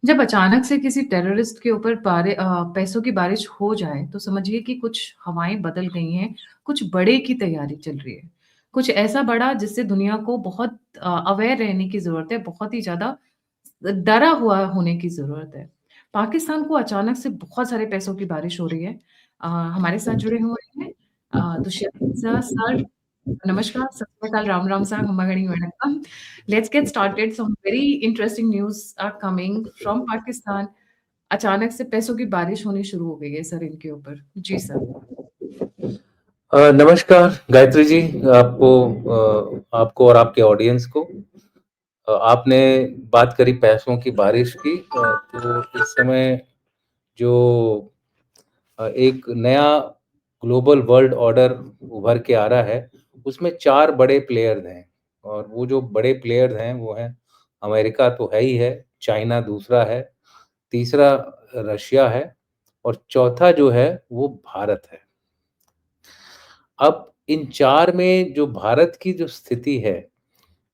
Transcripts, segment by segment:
जब अचानक से किसी टेररिस्ट के ऊपर पैसों की बारिश हो जाए, तो समझिए कि कुछ हवाएँ बदल गई हैं, कुछ बड़े की तैयारी चल रही है। कुछ ऐसा बड़ा जिससे दुनिया को बहुत अवेयर रहने की ज़रूरत है, बहुत ही ज़्यादा डरा हुआ होने की ज़रूरत है। पाकिस्तान को अचानक से बहुत सारे पैसों की बारिश हो रही है। हमारे साथ जुड़े हुए हैं दुष्यंत सर। नमस्कार, सत श्री अकाल, राम राम सर, हम्मागणी वणक्कम। Let's get started. Some very interesting news are coming from Pakistan. अचानक से पैसों की बारिश होनी शुरू हो गई है सर इनके ऊपर। जी सर। नमस्कार गायत्री जी। आपको आपको और आपके ऑडियंस को। आपने बात करी पैसों की बारिश की। तो इस समय जो एक नया ग्लोबल वर्ल्ड ऑर्डर उभर के आ रहा है, उसमें 4 बड़े प्लेयर्स हैं। और वो जो बड़े प्लेयर्स हैं वो हैं, अमेरिका तो है ही है, चाइना दूसरा है, तीसरा रशिया है और चौथा जो है वो भारत है। अब इन 4 में जो भारत की जो स्थिति है,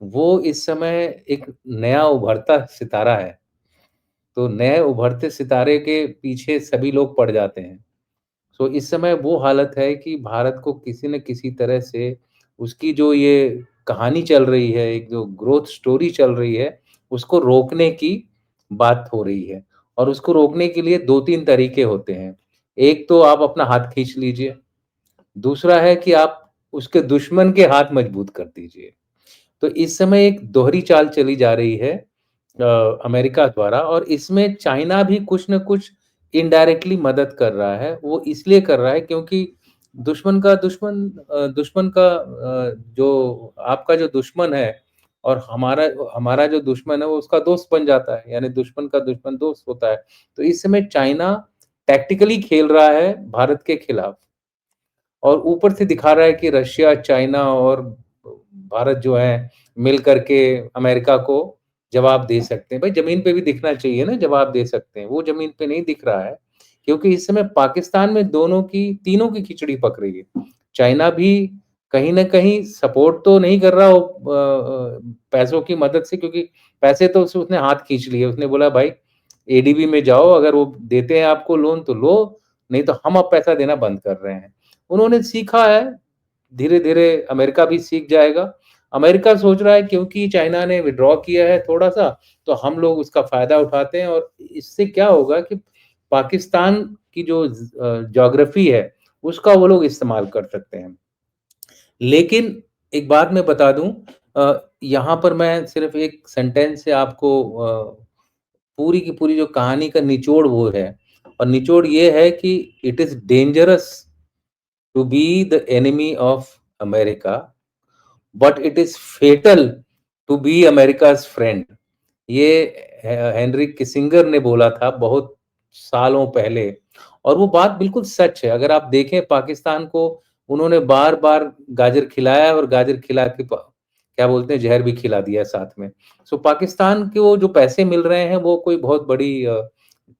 वो इस समय एक नया उभरता सितारा है। तो नए उभरते सितारे के पीछे सभी लोग पड़ जाते हैं। तो इस समय वो हालत है कि भारत को किसी न किसी तरह से उसकी जो ये कहानी चल रही है, एक जो ग्रोथ स्टोरी चल रही है, उसको रोकने की बात हो रही है। और उसको रोकने के लिए 2-3 तरीके होते हैं। एक तो आप अपना हाथ खींच लीजिए, दूसरा है कि आप उसके दुश्मन के हाथ मजबूत कर दीजिए। तो इस समय एक दोहरी चाल चली जा रही है अमेरिका द्वारा, और इसमें चाइना भी कुछ न कुछ इनडायरेक्टली मदद कर रहा है। वो इसलिए कर रहा है क्योंकि दुश्मन का जो आपका जो दुश्मन है और हमारा हमारा जो दुश्मन है वो उसका दोस्त बन जाता है, यानी दुश्मन का दुश्मन दोस्त होता है। तो इस समय चाइना टैक्टिकली खेल रहा है भारत के खिलाफ, और ऊपर से दिखा रहा है कि रशिया, चाइना और भारत जो है मिल करके अमेरिका को जवाब दे सकते हैं। भाई ज़मीन पे भी दिखना चाहिए ना, जवाब दे सकते हैं। वो ज़मीन पे नहीं दिख रहा है, क्योंकि इस समय पाकिस्तान में दोनों की तीनों की खिचड़ी पक रही है। चाइना भी कहीं न कहीं सपोर्ट तो नहीं कर रहा पैसों की मदद से, क्योंकि पैसे तो उसने हाथ खींच लिए। उसने बोला भाई एडीबी में जाओ, अगर वो देते हैं आपको लोन तो लो, नहीं तो हम अब पैसा देना बंद कर रहे हैं। उन्होंने सीखा है, धीरे-धीरे अमेरिका भी सीख जाएगा। अमेरिका सोच रहा है क्योंकि चाइना ने विथड्रॉ किया है थोड़ा-सा, तो हम लोग उसका फ़ायदा उठाते हैं, और इससे क्या होगा कि पाकिस्तान की जो ज्योग्राफ़ी है, उसका वो लोग इस्तेमाल कर सकते हैं। लेकिन एक बात मैं बता दूँ, यहाँ पर मैं सिर्फ़ एक सेंटेंस से आपको पूरी की पूरी जो कहानी का निचोड़ वो है, और निचोड़ ये है कि it is dangerous to be the enemy of America, but it is fatal to be America's friend. ये हेनरी किसिंगर ने बोला था बहुत सालों पहले, और वो बात बिल्कुल सच है। अगर आप देखें पाकिस्तान को, उन्होंने बार-बार गाजर खिलाया और गाजर खिला के क्या बोलते हैं, ज़हर भी खिला दिया साथ में। सो पाकिस्तान को जो पैसे मिल रहे हैं वो कोई बहुत बड़ी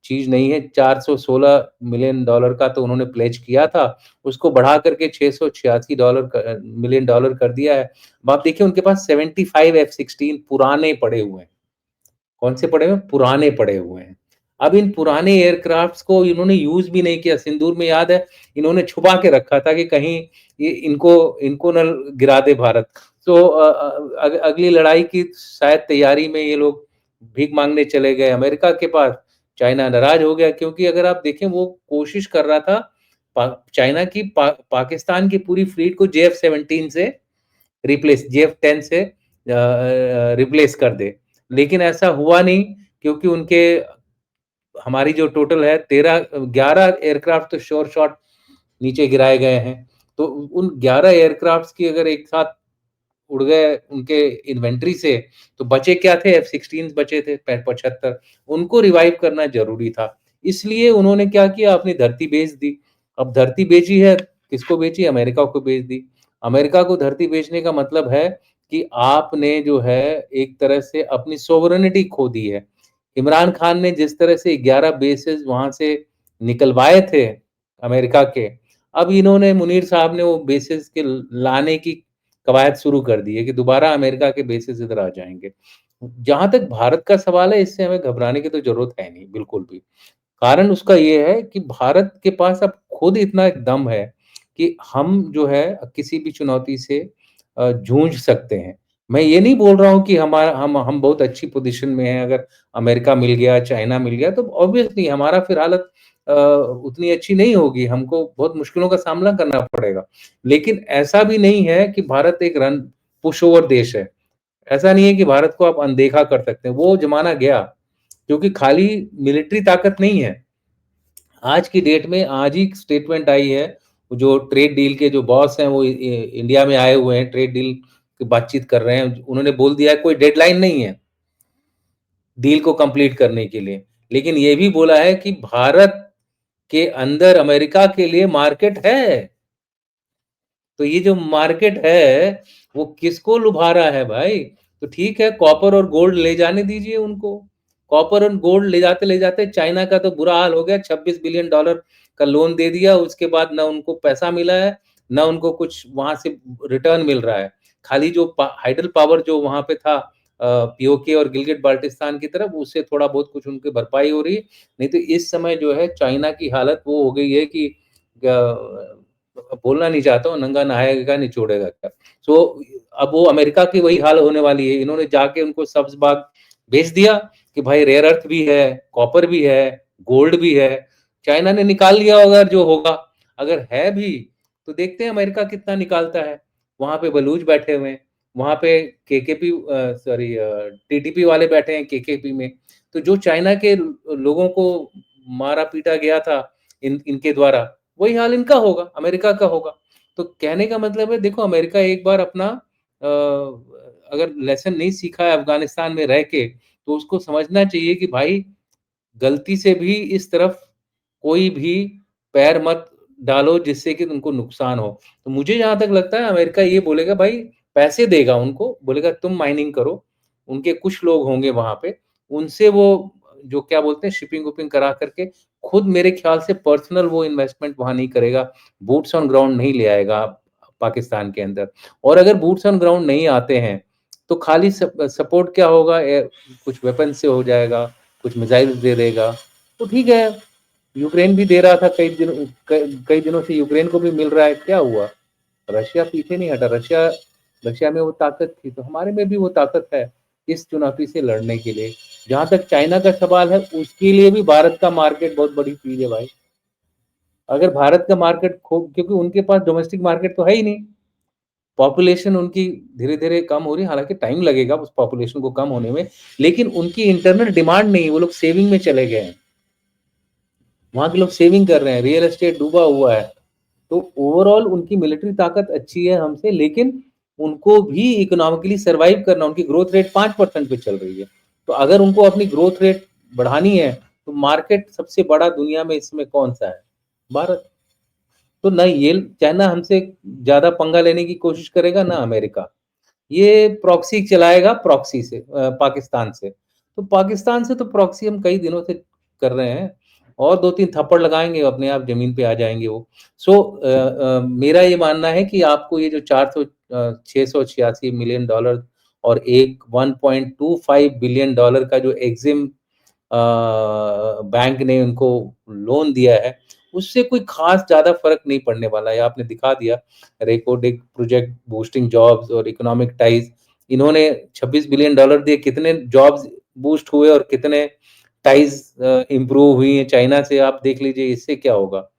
चीज़ नहीं है। $416 मिलियन का तो उन्होंने प्लेज किया था, उसको बढ़ा करके $686 मिलियन कर दिया है। अब आप देखिए उनके पास 75 F-16 पुराने पड़े हुए हैं। कौन से पड़े हुए हैं? पुराने पड़े हुए हैं। अब इन पुराने एयरक्राफ्ट्स को इन्होंने यूज़ भी नहीं किया। सिंदूर में याद है, इन्होंने छुपा के रखा था कि कहीं ये इनको इनको ना गिरा दे भारत। तो अगली लड़ाई की शायद तैयारी में ये लोग भीख माँगने चले गए अमेरिका के पास। चाइना नाराज़ हो गया, क्योंकि अगर आप देखें वो कोशिश कर रहा था चाइना की पाकिस्तान की पूरी फ्लीट को JF-17 से JF-10 से रिप्लेस कर दे। लेकिन ऐसा हुआ नहीं, क्योंकि उनके हमारी जो टोटल है 11 एयरक्राफ्ट तो श्योर शॉट नीचे गिराए गए हैं। तो उन 11 एयरक्राफ्ट्स की अगर एक साथ उड़ गए उनके इन्वेंटरी से, तो बचे क्या थे? F-16 बचे थे 75, उनको रिवाइव करना ज़रूरी था। इसलिए उन्होंने क्या किया, अपनी धरती बेच दी। अब धरती बेची है, किसको बेची? अमेरिका को बेच दी। अमेरिका को धरती बेचने का मतलब है कि आपने जो है एक तरह से अपनी सोवरेनिटी खो दी है। इमरान खान ने जिस तरह से 11 बेसेस वहाँ से निकलवाए थे अमेरिका के, अब इन्होंने मुनीर साहब ने वो बेसेस के लाने की कवायद शुरू कर दी है कि दोबारा अमेरिका के बेसेस इधर आ जाएँगे। जहाँ तक भारत का सवाल है, इससे हमें घबराने की तो ज़रूरत है नहीं, बिल्कुल भी। कारण उसका ये है कि भारत के पास अब खुद इतना एक दम है कि हम जो है किसी भी चुनौती से जूझ सकते हैं। मैं ये नहीं बोल रहा हूँ कि हम बहुत अच्छी पोज़ीशन में हैं, अगर अमेरिका मिल गया, चाइना मिल गया, तो ऑब्वियसली हमारा फिर हालत उतनी अच्छी नहीं होगी, हमको बहुत मुश्किलों का सामना करना पड़ेगा। लेकिन ऐसा भी नहीं है कि भारत एक रन पुश ओवर देश है। ऐसा नहीं है कि भारत को आप अनदेखा कर सकते हैं, वो ज़माना गया, क्योंकि खाली मिलिट्री ताकत नहीं है। आज की डेट में आज ही स्टेटमेंट आई है, जो ट्रेड डील के जो बॉस हैं वो इंडिया में आए हुए हैं, ट्रेड डील की बातचीत कर रहे हैं। उन्होंने बोल दिया है कोई डेडलाइन नहीं है, डील को कंप्लीट करने के लिए। लेकिन ये भी बोला है कि भारत के अंदर अमेरिका के लिए मार्केट है। तो ये जो मार्केट है, वो किसको लुभा रहा है भाई? तो ठीक है, कॉपर और गोल्ड ले जाने दीजिए उनको। कॉपर और गोल्ड ले जाते चाइना का तो बुरा हाल हो गया, $26 बिलियन का लोन दे दिया, उसके बाद ना उनको पैसा मिला है, ना उनको कुछ वहाँ से रिटर्न मिल रहा है। खाली जो हाइडल पावर जो वहाँ पे था पीओके और गिलगिट बाल्टिस्तान की तरफ, उससे थोड़ा बहुत कुछ उनकी भरपाई हो रही है। नहीं तो इस समय जो है चाइना की हालत वो हो गई है कि बोलना नहीं चाहता हूँ, नंगा नहाएगा निचोड़ेगा क्या। सो अब वो अमेरिका की वही हाल होने वाली है। इन्होंने जाके उनको सब्ज़ बाग बेच दिया कि भाई रेयर अर्थ भी है, कॉपर भी है, गोल्ड भी है। चाइना ने निकाल लिया होगा जो होगा। अगर है भी, तो देखते हैं अमेरिका कितना निकालता है। वहाँ पे बलूच बैठे हुए हैं, वहाँ पे केकेपी टीटीपी वाले बैठे हैं केकेपी में। तो जो चाइना के लोगों को मारा-पीटा गया था इनके द्वारा, वही हाल इनका होगा, अमेरिका का होगा। तो कहने का मतलब है देखो अमेरिका एक बार अपना अगर लेसन नहीं सीखा है अफ़गानिस्तान में रह के, तो उसको समझना चाहिए कि भाई गलती से भी इस तरफ कोई भी पैर मत डालो जिससे कि उनको नुकसान हो। तो मुझे जहाँ तक लगता है अमेरिका ये बोलेगा भाई पैसे देगा उनको, बोलेगा तुम माइनिंग करो, उनके कुछ लोग होंगे वहाँ पे, उनसे वो जो क्या बोलते हैं शिपिंग-वुपिंग करा करके खुद मेरे ख्याल से पर्सनल वो इन्वेस्टमेंट वहाँ नहीं करेगा, बूट्स ऑन ग्राउंड नहीं ले आएगा पाकिस्तान के अंदर। और अगर बूट्स ऑन ग्राउंड नहीं आते हैं, तो खाली सपोर्ट क्या होगा कुछ वेपन से हो जाएगा, कुछ मिसाइल्स दे देगा, तो ठीक है। यूक्रेन भी दे रहा था कई दिनों से यूक्रेन को भी मिल रहा है, क्या हुआ? रशिया पीछे नहीं हटा, रशिया रशिया में वो ताकत थी, तो हमारे में भी वो ताकत है, इस चुनौती से लड़ने के लिए। जहाँ तक चाइना का सवाल है, उसके लिए भी भारत का मार्केट बहुत बड़ी चीज़ है भाई। अगर भारत का मार्केट खो क्योंकि उनके पास डोमेस्टिक मार्केट तो है ही नहीं। पॉपुलेशन उनकी धीरे-धीरे कम हो रही है, हालाँकि टाइम लगेगा उस पॉपुलेशन को कम होने में, लेकिन उनकी इंटरनल डिमांड नहीं है, वो लोग सेविंग में चले गए हैं। वहाँ के लोग सेविंग कर रहे हैं, रियल एस्टेट डूबा हुआ है। तो ओवरऑल उनकी मिलिट्री ताकत अच्छी है हमसे, लेकिन उनको भी इकोनॉमिकली सर्वाइव करना, उनकी ग्रोथ रेट 5% पे चल रही है। तो अगर उनको अपनी ग्रोथ रेट बढ़ानी है, तो मार्केट सबसे बड़ा दुनिया में इस समय कौन-सा है? भारत। तो ना ये चाइना हमसे ज़्यादा पंगा लेने की कोशिश करेगा, ना अमेरिका। ये प्रॉक्सी चलाएगा प्रॉक्सी से पाकिस्तान से। तो पाकिस्तान से तो प्रॉक्सी हम कई दिनों से कर रहे हैं और 2-3 थप्पड़ लगाएँगे अपने आप ज़मीन पे आ जाएँगे वो। सो मेरा ये मानना है कि आपको ये जो 686 मिलियन डॉलर और एक $1.25 बिलियन का जो एक्सिम बैंक ने उनको लोन दिया है, उससे कोई ख़ास ज़्यादा फ़र्क नहीं पड़ने वाला है। आपने दिखा दिया रेकोडिक प्रोजेक्ट बूस्टिंग जॉब्स और इकोनॉमिक टाइज़ इन्होंने $26 बिलियन दिए, कितने जॉब्स बूस्ट हुए और कितने टाइज़ इम्प्रूव हुई हैं चाइना से आप देख लीजिए इससे क्या होगा।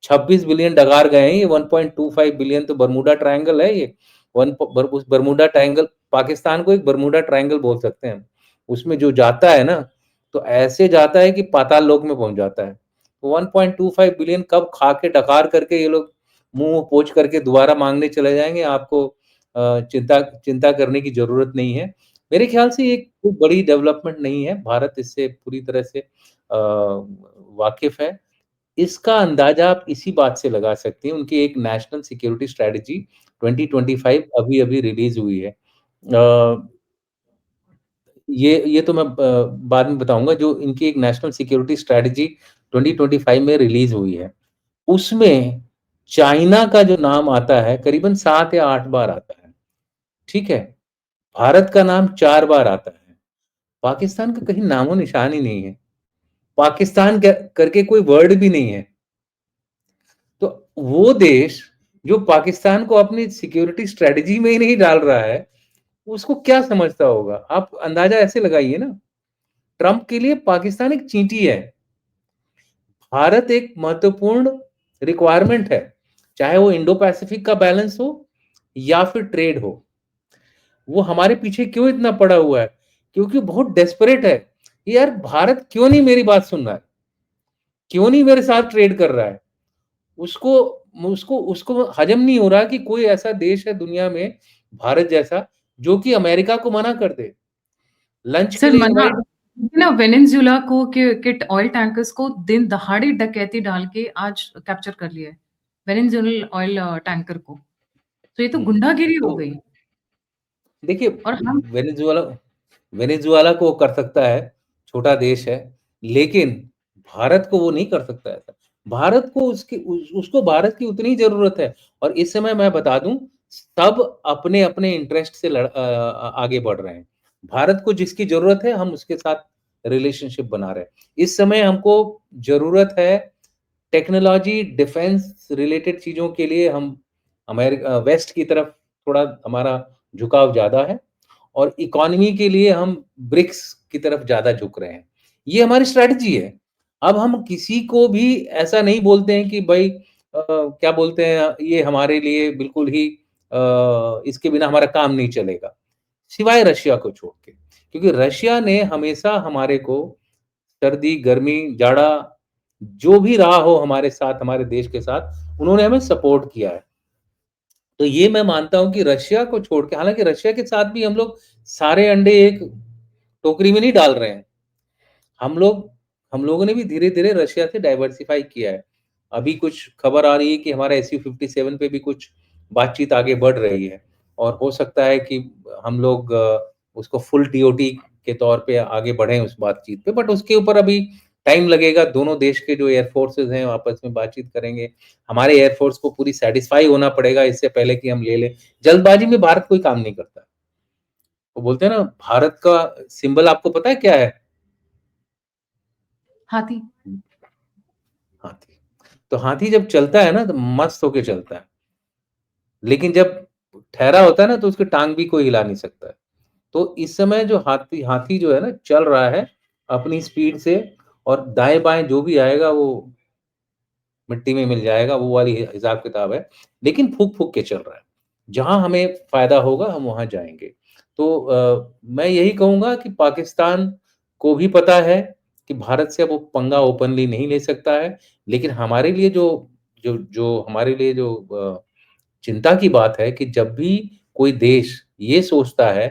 26 बिलियन डगार गए हैं ये 1.25 बिलियन तो बरमूडा ट्रायंगल है ये। वन प बर उस बरमूडा ट्रायंगल पाकिस्तान को एक बरमूडा ट्रायंगल बोल सकते हैं हम। उसमें जो जाता है ना, तो ऐसे जाता है कि पाताल लोक में पहुँच जाता है। तो 1.25 बिलियन कब खा के डकार करके ये लोग मुँह पोंछ करके दोबारा माँगने चले जाएँगे, आपको चिंता चिंता करने की ज़रूरत नहीं है। मेरे ख़्याल से ये कोई बड़ी डेवलपमेंट नहीं है, भारत इससे पूरी तरह से वाकिफ़ है। इसका अंदाज़ा आप इसी बात से लगा सकते हैं, उनकी एक नेशनल सिक्योरिटी स्ट्रैटेजी 2025 अभी-अभी रिलीज़ हुई है। ये तो मैं बाद में बताऊँगा जो इनकी एक नेशनल सिक्योरिटी स्ट्रैटेजी 2025 में रिलीज़ हुई है। उसमें चाइना का जो नाम आता है करीबन 7 या 8 बार आता है। ठीक है? भारत का नाम 4 बार आता है, पाकिस्तान का कहीं नामो-निशान ही नहीं है। पाकिस्तान क करके कोई वर्ड भी नहीं है। तो वो देश जो पाकिस्तान को अपनी सिक्योरिटी स्ट्रैटेजी में ही नहीं डाल रहा है, उसको क्या समझता होगा? आप अंदाज़ा ऐसे लगाइए ना, ट्रम्प के लिए पाकिस्तान एक चींटी है, भारत एक महत्वपूर्ण रिक्वायरमेंट है, चाहे वो इंडो पैसिफिक का बैलेंस हो या फिर ट्रेड हो। वो हमारे पीछे क्यों इतना पड़ा हुआ है? क्योंकि बहुत डेस्परेट है, यार भारत क्यों नहीं मेरी बात सुन रहा है? क्यों नहीं मेरे साथ ट्रेड कर रहा है? उसको उसको उसको हजम नहीं हो रहा कि कोई ऐसा देश है दुनिया में भारत जैसा जो कि अमेरिका को मना कर दे। लंच के सर लिए मना इनवाइट ना वेनेजुएला को के ऑयल टैंकर्स को दिन दहाड़े डकैती डाल के आज कैप्चर कर लिया है, वेनेजुएलन ऑयल टैंकर को। तो ये तो हुँ, गुंडागिरी हो तो गई। देखिए और हम वेनेजुएला वेनेजुएला को कर सकता है, छोटा देश है, लेकिन भारत को वो नहीं कर सकता ऐसा। भारत को उसको भारत की उतनी ज़रूरत है और इस समय मैं बता दूँ, सब अपने-अपने इंटरेस्ट से आगे बढ़ रहे हैं। भारत को जिसकी ज़रूरत है, हम उसके साथ रिलेशनशिप बना रहे हैं। इस समय हमको ज़रूरत है टेक्नोलॉजी, डिफेंस रिलेटेड चीज़ों के लिए हम वेस्ट की तरफ थोड़ा हमारा झुकाव ज़्यादा है और इकोनॉमी के लिए हम ब्रिक्स की तरफ ज़्यादा झुक रहे हैं। ये हमारी स्ट्रैटेजी है। अब हम किसी को भी ऐसा नहीं बोलते हैं कि भई क्या बोलते हैं ये हमारे लिए बिल्कुल ही इसके बिना हमारा काम नहीं चलेगा, सिवाय रशिया को छोड़ के। क्योंकि रशिया ने हमेशा हमारे को सर्दी, गर्मी, जाड़ा जो भी रहा हो हमारे साथ, हमारे देश के साथ, उन्होंने हमें सपोर्ट किया है। तो ये मैं मानता हूँ कि रशिया को छोड़ के हालाँकि रशिया के साथ भी हम लोग सारे अंडे एक टोकरी में नहीं डाल रहे हैं। हम लोग हम लोगों ने भी धीरे-धीरे रशिया से डाइवर्सिफ़ाई किया है। अभी कुछ खबर आ रही है कि हमारा SU-57 पे भी कुछ बातचीत आगे बढ़ रही है और हो सकता है कि हम लोग उसको फुल टीओटी के तौर पे आगे बढ़ें उस बातचीत पे, बट उसके ऊपर अभी टाइम लगेगा। दोनों देश के जो एयर फोर्सेज़ हैं, आपस में बातचीत करेंगे। हमारे एयर फोर्स को पूरी सैटिस्फाई होना पड़ेगा इससे पहले कि हम ले लें। जल्दबाज़ी में भारत कोई काम नहीं करता। वो बोलते हैं ना, भारत का सिंबल आपको पता है क्या है? हाथी। हाथी। तो हाथी जब चलता है ना तो मस्त होके चलता है। लेकिन जब ठहरा होता है ना तो उसकी टाँग भी कोई हिला नहीं सकता है। तो इस समय जो हाथी हाथी जो है ना चल रहा है अपनी स्पीड से और दाएँ-बाएँ जो भी आएगा वो मिट्टी में मिल जाएगा, वो वाली हिसाब-किताब है। लेकिन फूँक-फूँक के चल रहा है। जहाँ हमें फ़ायदा होगा हम वहाँ जाएँगे। तो मैं यही कहूँगा कि पाकिस्तान को भी पता है कि भारत से अब वो पंगा ओपनली नहीं ले सकता है। लेकिन हमारे लिए जो जो जो हमारे लिए जो चिंता की बात है कि जब भी कोई देश ये सोचता है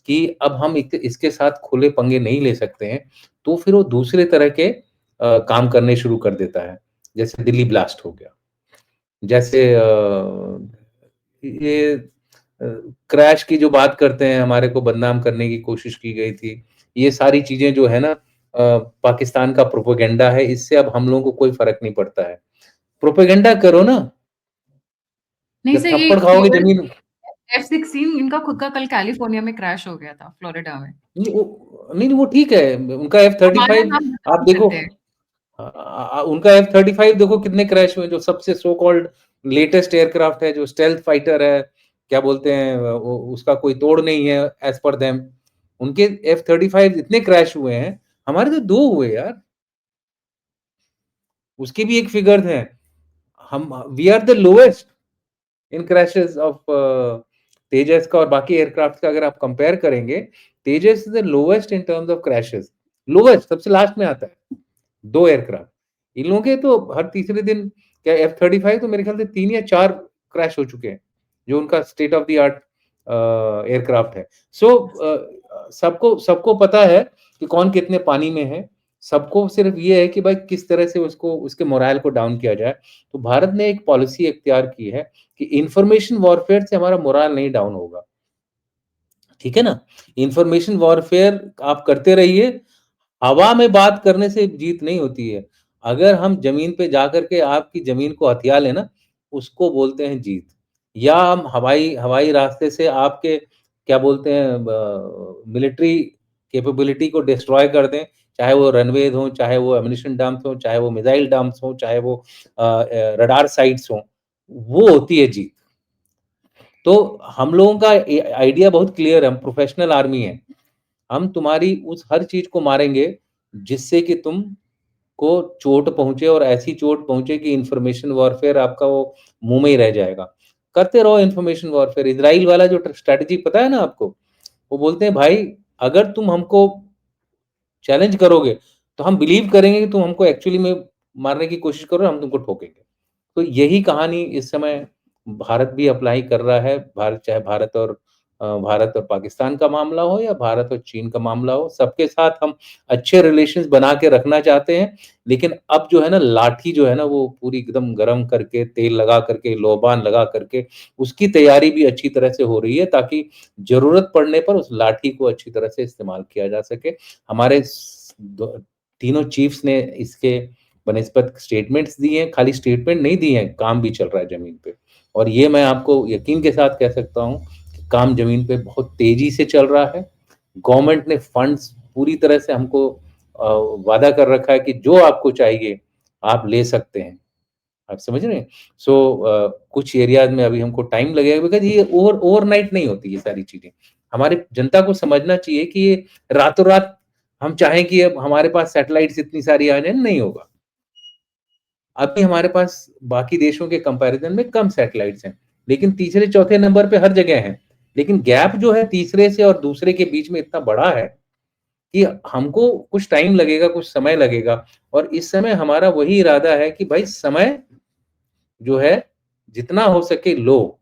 कि अब हम इसके साथ खुले पंगे नहीं ले सकते हैं, तो फिर वो दूसरे तरह के काम करने शुरू कर देता है। जैसे दिल्ली ब्लास्ट हो गया, जैसे ये क्रैश की जो बात करते हैं, हमारे को बदनाम करने की कोशिश की गई थी। ये सारी चीज़ें जो है ना पाकिस्तान का प्रोपेगेंडा है, इससे अब हम लोगों को कोई फ़र्क नहीं पड़ता है। प्रोपेगेंडा करो ना, नहीं जब सर, ये थप्पड़ खाओगे फ्लोरिडा ज़मीन F-16 इनका खुद का कल कैलिफोर्निया में क्रैश हो गया था, फ्लोरिडा में। नहीं, नहीं वो ठीक है, उनका हमारा F-35 नाम आप बदनाम देखो करते हैं। उनका F-35 देखो कितने क्रैश हुए, जो सबसे सो कॉल्ड लेटेस्ट एयरक्राफ्ट है, जो स्टेल्थ फाइटर है, क्या बोलते हैं वो उसका कोई तोड़ नहीं है एज़ पर देम। उनके F-35 इतने क्रैश हुए हैं, हमारे तो 2 हुए यार, उसके भी एक फिगर्स हैं। हम we are the lowest in crashes of Tejas का और बाकी एयरक्राफ्ट का अगर आप कंपेयर करेंगे, Tejas is the lowest in terms of crashes, lowest सबसे लास्ट में आता है। 2 एयरक्राफ्ट। इन लोगों के तो हर तीसरे दिन क्या F-35 तो मेरे ख्याल से 3 या 4 क्रैश हो चुके हैं, जो उनका state of the art aircraft है। सो सबको सबको पता है कि कौन कितने पानी में है, सबको सिर्फ ये है कि भाई किस तरह से उसको उसके मोरल को डाउन किया जाए। तो भारत ने एक पॉलिसी इख्तियार की है कि इन्फॉर्मेशन वॉरफेयर से हमारा मोरल नहीं डाउन होगा, ठीक है ना? इन्फॉर्मेशन वॉरफेयर आप करते रहिए, हवा में बात करने से जीत नहीं होती है। अगर हम ज़मीन पे जाकर के आपकी ज़मीन को हथिया लें ना, उसको बोलते हैं जीत। या हम हवाई हवाई रास्ते से आपके क्या बोलते हैं मिलिट्री कैपेबिलिटी को डिस्ट्रॉय कर दें, चाहे वो रनवेज़ हों, चाहे वो एम्यूनिशन डंप्स हों, चाहे वो मिसाइल डंप्स हों, चाहे वो रडार साइट्स हों, वो होती है जीत। तो हम लोगों का आइडिया बहुत क्लियर है, हम प्रोफेशनल आर्मी है। हम तुम्हारी उस हर चीज़ को मारेंगे जिससे कि तुम को चोट पहुँचे और ऐसी चोट पहुँचे कि इन्फॉर्मेशन वॉरफेयर आपका वो मुँह में ही रह जाएगा। करते रहो इन्फॉर्मेशन वॉरफेयर। इज़राइल वाला जो स्ट्रैटेजी पता है ना आपको? वो बोलते हैं भाई अगर तुम हमको चैलेंज करोगे, तो हम बिलीव करेंगे कि तुम हमको एक्चुअली में मारने की कोशिश करो, हम तुमको ठोकेंगे। तो यही कहानी इस समय भारत भी अप्लाई कर रहा है। चाहे भारत और पाकिस्तान का मामला हो या भारत और चीन का मामला हो, सबके साथ हम अच्छे रिलेशंस बना के रखना चाहते हैं। लेकिन अब जो है ना लाठी जो है ना वो पूरी एकदम गरम करके, तेल लगा करके, लोबान लगा करके, उसकी तैयारी भी अच्छी तरह से हो रही है ताकि ज़रूरत पड़ने पर उस लाठी को अच्छी तरह से इस्तेमाल किया जा सके। हमारे तीनों चीफ्स ने इसके बनिस्बत स्टेटमेंट्स दिए हैं, खाली स्टेटमेंट नहीं दिए हैं, काम भी चल रहा है ज़मीन पे। और ये मैं आपको यकीन के साथ कह सकता हूँ कि काम ज़मीन पे बहुत तेज़ी से चल रहा है। गवर्नमेंट ने फंड्स पूरी तरह से हमको वादा कर रखा है कि जो आपको चाहिए, आप ले सकते हैं। आप समझ रहे हैं? सो कुछ एरियाज़ में अभी हमको टाइम लगेगा बिकॉज़ ये ओवरनाइट नहीं होती ये सारी चीज़ें। हमारी जनता को समझना चाहिए कि ये रातों-रात हम चाहें कि अब हमारे पास सैटेलाइट्स इतनी सारी आ जाएँ, नहीं होगा। अभी हमारे पास बाकी देशों के कंपैरिज़न में कम सैटेलाइट्स हैं, लेकिन तीसरे-चौथे नंबर पे हर जगह हैं। लेकिन गैप जो है तीसरे से और दूसरे के बीच में इतना बड़ा है कि हमको कुछ टाइम लगेगा, कुछ समय लगेगा और इस समय हमारा वही इरादा है कि भाई समय जो है जितना हो सके लो,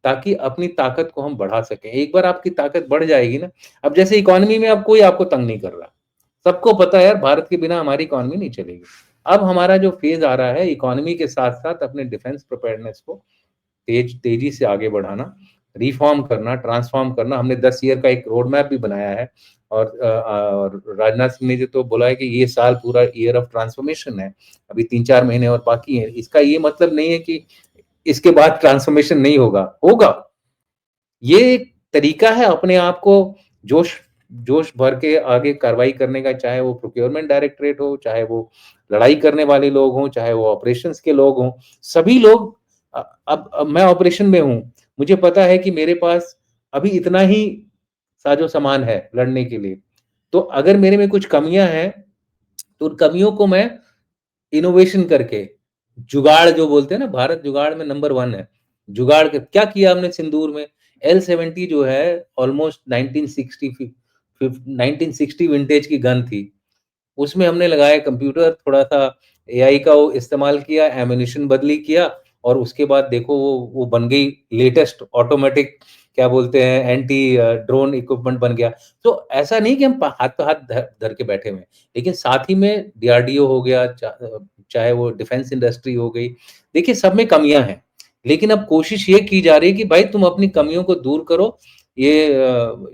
ताकि अपनी ताकत को हम बढ़ा सकें। एक बार आपकी ताकत बढ़ जाएगी ना, अब जैसे इकोनॉमी में अब कोई आपको तंग नहीं कर रहा। सबको पता है यार भारत के बिना हमारी इकोनॉमी नहीं चलेगी। अब हमारा जो फ़ेज़ आ रहा है इकोनॉमी के साथ-साथ अपने डिफेंस प्रिपेयर्डनेस को तेज़ी से आगे बढ़ाना, रिफ़ॉर्म करना, ट्रांसफ़ॉर्म करना। हमने 10 ईयर का एक रोड मैप भी बनाया है और और राजनाथ सिंह ने जो तो बोला है कि ये साल पूरा ईयर ऑफ ट्रांसफ़ॉर्मेशन है। अभी 3-4 महीने और बाकी हैं। इसका ये मतलब नहीं है कि इसके बाद ट्रांसफ़ॉर्मेशन नहीं होगा, होगा। ये एक तरीका है अपने आप को जोश जोश भर के आगे कार्रवाई करने का, चाहे वो प्रोक्योरमेंट डायरेक्टरेट हो, चाहे वो लड़ाई करने वाले लोग हों, चाहे वो ऑपरेशंस के लोग हों, सभी लोग अब मैं ऑपरेशन में हूँ, मुझे पता है कि मेरे पास अभी इतना ही साज़ो-सामान है लड़ने के लिए। तो अगर मेरे में कुछ कमियाँ हैं, तो उन कमियों को मैं इनोवेशन करके, जुगाड़ जो बोलते हैं ना, भारत जुगाड़ में नंबर 1 है। जुगाड़ क क्या किया हमने सिंदूर में? L-70 जो है ऑलमोस्ट 1960 विंटेज की गन थी। उसमें हमने लगाया कंप्यूटर, थोड़ा-सा एआई का वो इस्तेमाल किया, एम्यूनिशन बदली किया और उसके बाद देखो वो बन गई लेटेस्ट ऑटोमैटिक क्या बोलते हैं एंटी ड्रोन इक्विपमेंट बन गया। तो ऐसा नहीं कि हम प हाथ पे हाथ धर के बैठे हुए हैं, लेकिन साथ ही में डीआरडीओ हो गया, चाहे वो डिफेंस इंडस्ट्री हो गई। देखिए सब में कमियाँ हैं, लेकिन अब कोशिश ये की जा रही है कि भाई तुम अपनी कमियों को दूर करो। ये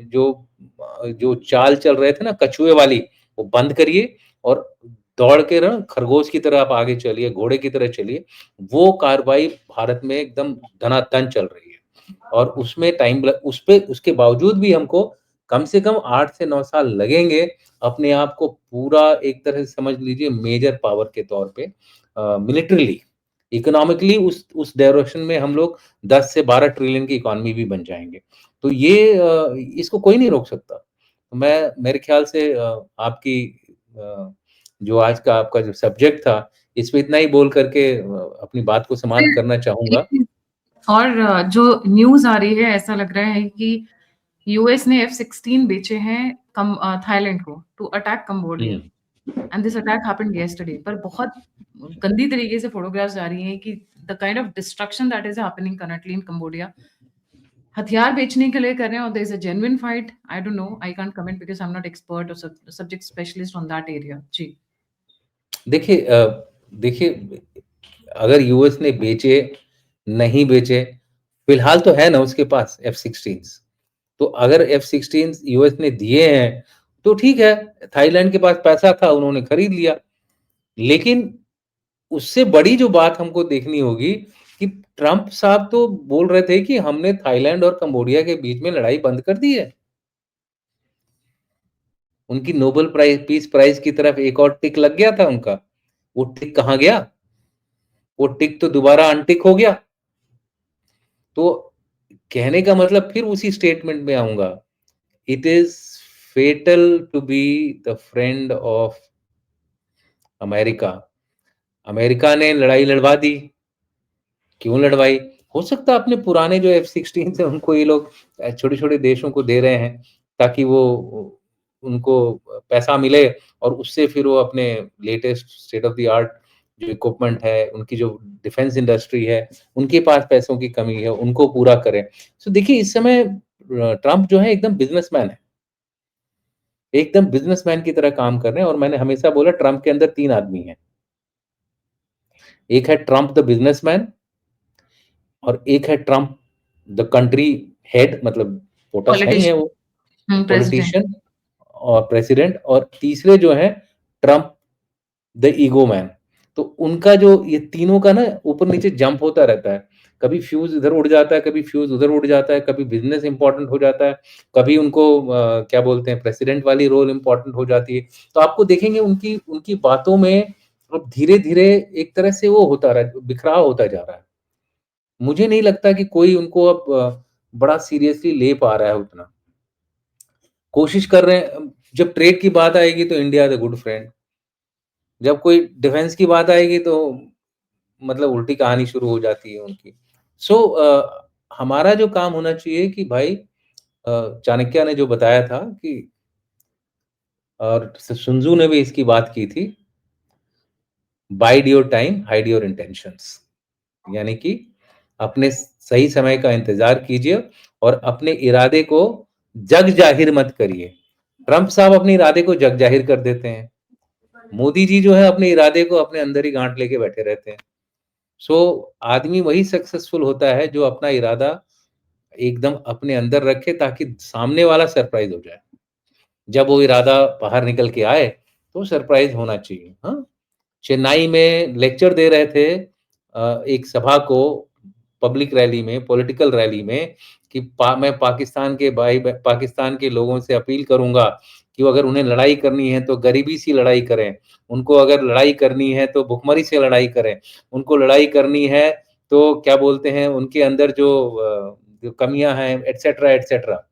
जो चाल चल रहे थे ना कछुए वाली, वो बंद करिए और दौड़ के ना खरगोश की तरह आप आगे चलिए, घोड़े की तरह चलिए। वो कार्रवाई भारत में एकदम धनाधन चल रही है और उसमें टाइम ल उसपे उसके बावजूद भी हमको कम से कम 8 से 9 साल लगेंगे अपने आप को पूरा एक तरह से समझ लीजिए मेजर पावर के तौर पे मिलिटरीली, इकोनॉमिकली उस डायरेक्शन में हम लोग 10 से 12 ट्रिलियन की इकोनॉमी भी बन जाएँगे। तो ये इसको कोई नहीं रोक सकता। तो मैं मेरे ख्याल से आपकी अ, जो आज का आपका जो सब्जेक्ट था, इस पे इतना ही बोल करके अपनी बात को समाप्त करना एक चाहूँगा। चीज़ और जो न्यूज़ आ रही है ऐसा लग रहा है कि यूएस ने F-16 बेचे हैं थाईलैंड को टू अटैक कंबोडिया हुँ। And this attack happened yesterday पर बहुत गंदी तरीके से फोटोग्राफ्स आ रही हैं कि the kind of destruction that is happening currently in Cambodia हथियार बेचने के लिए कर रहे हैं और there is a genuine fight I don't know I can't comment because I am not expert और subject specialist on that area जी देखिए देखिए अगर यूएस ने बेचे, नहीं बेचे, फिलहाल तो है ना उसके पास F-16s तो अगर F-16s यूएस ने दिए हैं, तो ठीक है, थाईलैंड के पास पैसा था, उन्होंने खरीद लिया। लेकिन उससे बड़ी जो बात हमको देखनी होगी कि ट्रम्प साहब तो बोल रहे थे कि हमने थाईलैंड और कंबोडिया के बीच में लड़ाई बंद कर दी है। उनकी नोबेल पीस प्राइज़ की तरफ एक और टिक लग गया था उनका। वो टिक कहाँ गया? वो टिक तो दोबारा अनटिक हो गया। तो कहने का मतलब फिर उसी स्टेटमेंट में आऊँगा, it is fatal to be the friend of America. America ने लड़ाई लड़वा दी, क्यों लड़वाई? हो सकता है अपने पुराने जो F-16 थे उनको ये लोग छोटे-छोटे देशों को दे रहे हैं, ताकि वो उनको पैसा मिले और उससे फिर वो अपने latest state of the art जो इक्विपमेंट है, उनकी जो डिफेंस इंडस्ट्री है, उनके पास पैसों की कमी है, उनको पूरा करें। सो देखिए इस समय ट्रम्प जो है एकदम बिज़नेसमैन है। एकदम बिज़नेसमैन की तरह काम कर रहे हैं और मैंने हमेशा बोला ट्रम्प के अंदर 3 आदमी हैं। एक है ट्रम्प द बिज़नेसमैन और एक है ट्रम्प द कंट्री हेड मतलब पोटस नहीं है पॉलिटिशियन। वो, प्रेसिडेंट। पॉलिटिशियन और प्रेसिडेंट और तीसरे जो हैं ट्रम्प द ईगो मैन। तो उनका जो ये तीनों का ना ऊपर-नीचे जंप होता रहता है। कभी फ्यूज़ इधर उड़ जाता है, कभी फ्यूज़ उधर उड़ जाता है, कभी बिज़नेस इम्पोर्टेंट हो जाता है, कभी उनको क्या बोलते हैं प्रेसिडेंट वाली रोल इम्पोर्टेंट हो जाती है। तो आपको देखेंगे उनकी उनकी बातों में अब धीरे-धीरे एक तरह से वो होता रहा है, बिखराव होता जा रहा है। मुझे नहीं लगता कि कोई उनको अब बड़ा सीरियसली ले पा रहा है उतना। कोशिश कर रहे हैं जब ट्रेड की बात आएगी तो India is a good friend, जब कोई डिफेंस की बात आएगी तो मतलब उल्टी कहानी शुरू हो जाती है उनकी। सो हमारा जो काम होना चाहिए कि भाई चाणक्य ने जो बताया था कि और सुन त्ज़ू ने भी इसकी बात की थी, wide your time, hide your intentions. यानी कि अपने सही समय का इंतज़ार कीजिए और अपने इरादे को जग ज़ाहिर मत करिए। ट्रम्प साहब अपने इरादे को जग ज़ाहिर कर देते हैं। मोदी जी जो है अपने इरादे को अपने अंदर ही गाँठ लेके बैठे रहते हैं। सो आदमी वही सक्सेसफुल होता है जो अपना इरादा एकदम अपने अंदर रखे ताकि सामने वाला सरप्राइज़ हो जाए। जब वो इरादा बाहर निकल के आए, तो सरप्राइज़ होना चाहिए। हाँ? चेन्नई में लेक्चर दे रहे थे एक सभा को पब्लिक रैली में, पॉलिटिकल रैली में कि मैं पाकिस्तान के लोगों से अपील करूँगा कि वो अगर उन्हें लड़ाई करनी है तो गरीबी से लड़ाई करें। उनको अगर लड़ाई करनी है तो भुखमरी से लड़ाई करें। उनको लड़ाई करनी है तो क्या बोलते हैं उनके अंदर जो कमियाँ हैं एटसेट्रा, एटसेट्रा।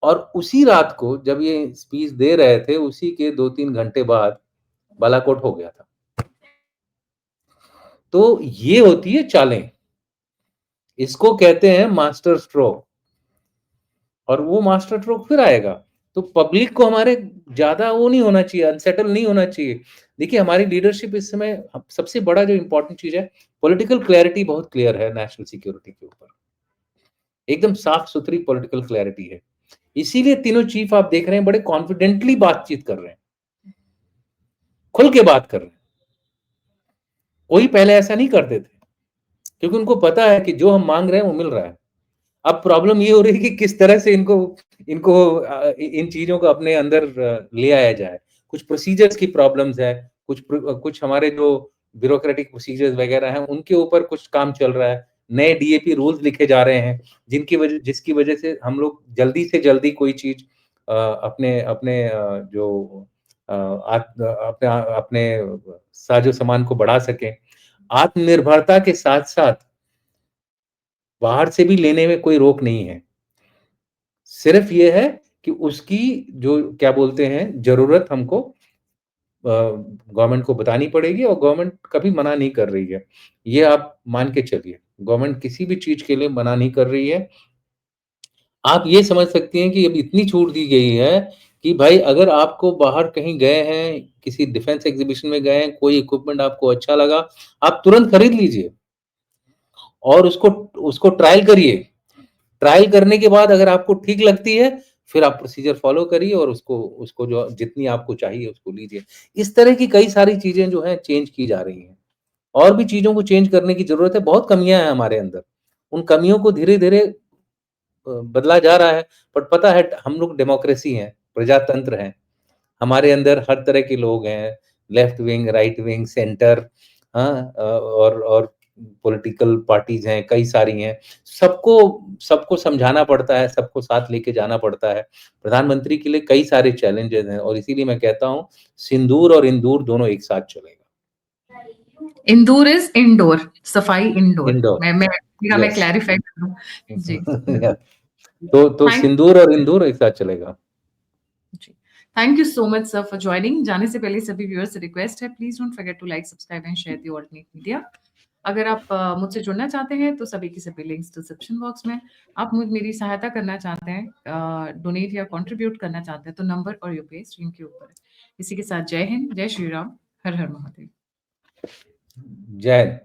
और उसी रात को जब ये स्पीच दे रहे थे, उसी के 2-3 घंटे बाद बालाकोट हो गया था। तो ये होती है चालें। इसको कहते हैं मास्टर स्ट्रोक और वो मास्टर स्ट्रोक फिर आएगा। तो पब्लिक को हमारे ज़्यादा वो नहीं होना चाहिए, अनसेटल नहीं होना चाहिए। देखिए हमारी लीडरशिप इस समय सबसे बड़ा जो इम्पोर्टेंट चीज़ है, पॉलिटिकल क्लैरिटी बहुत क्लियर है नेशनल सिक्योरिटी के ऊपर। एकदम साफ-सुथरी पॉलिटिकल क्लैरिटी है। इसीलिए तीनों चीफ आप देख रहे हैं बड़े कॉन्फिडेंटली बातचीत कर रहे हैं, खुल के बात कर रहे हैं। कोई पहले ऐसा नहीं करते थे, क्योंकि उनको पता है कि जो हम माँग रहे हैं वो मिल रहा है। अब प्रॉब्लम ये हो रही है कि किस तरह से इनको इनको इन चीज़ों को अपने अंदर ले आया जाए। कुछ प्रोसीजर्स की प्रॉब्लम्स है, कुछ हमारे जो ब्यूरोक्रेटिक प्रोसीजर्स वगैरह हैं, उनके ऊपर कुछ काम चल रहा है। नए डीएपी रूल्स लिखे जा रहे हैं, जिसकी वजह से हम लोग जल्दी से जल्दी कोई चीज़ अपने अपने जो अपने अपने साज़ो-सामान को बढ़ा सकें। आत्मनिर्भरता के साथ-साथ बाहर से भी लेने में कोई रोक नहीं है। सिर्फ़ ये है कि उसकी जो क्या बोलते हैं ज़रूरत हमको गवर्नमेंट को बतानी पड़ेगी और गवर्नमेंट कभी मना नहीं कर रही है। ये आप मान के चलिए, गवर्नमेंट किसी भी चीज़ के लिए मना नहीं कर रही है। आप ये समझ सकती हैं कि अब इतनी छूट दी गई है कि भाई अगर आपको बाहर कहीं गए हैं, किसी डिफेंस एक्ज़िबिशन में गए हैं, कोई इक्विपमेंट आपको अच्छा लगा, आप तुरंत खरीद लीजिए और उसको उसको ट्रायल करिए। ट्रायल करने के बाद अगर आपको ठीक लगती है, फिर आप प्रोसीजर फ़ॉलो करिए और उसको उसको जो जितनी आपको चाहिए उसको लीजिए। इस तरह की कई सारी चीज़ें जो हैं चेंज की जा रही हैं। और भी चीज़ों को चेंज करने की ज़रूरत है, बहुत कमियाँ हैं हमारे अंदर। उन कमियों को धीरे-धीरे बदला जा रहा है, बट पता है हम लोग डेमोक्रेसी हैं, प्रजातंत्र हैं। हमारे अंदर हर तरह के लोग हैं, left wing, right wing, centre हाँ और पॉलिटिकल पार्टीज़ हैं, कई सारी हैं। सबको सबको समझाना पड़ता है, सबको साथ लेके जाना पड़ता है। प्रधानमंत्री के लिए कई सारे चैलेंजेज़ हैं और इसीलिए मैं कहता हूँ, सिंदूर और इंदूर दोनों एक साथ चलेगा। इंदूर इज़ इंडोर, सफाई इंडोर। इंडोर, मैं यस। क्लैरिफाई कर दूँ। जी, या बिल्कुल। तो थैंक सिंदूर और इंदूर एक साथ चलेगा। जी। Thank you so much sir for joining. जाने से पहले सभी व्यूअर्स से रिक्वेस्ट है, please don't forget to like, subscribe and share the alternate media. अगर आप मुझसे जुड़ना चाहते हैं तो सभी के सभी लिंक्स डिस्क्रिप्शन बॉक्स में। आप मेरी सहायता करना चाहते हैं, डोनेट या कंट्रीब्यूट करना चाहते हैं तो नंबर और यूपीआई स्क्रीन के ऊपर है। इसी के साथ जय हिंद, जय श्री राम, हर हर महादेव। जय हिंद।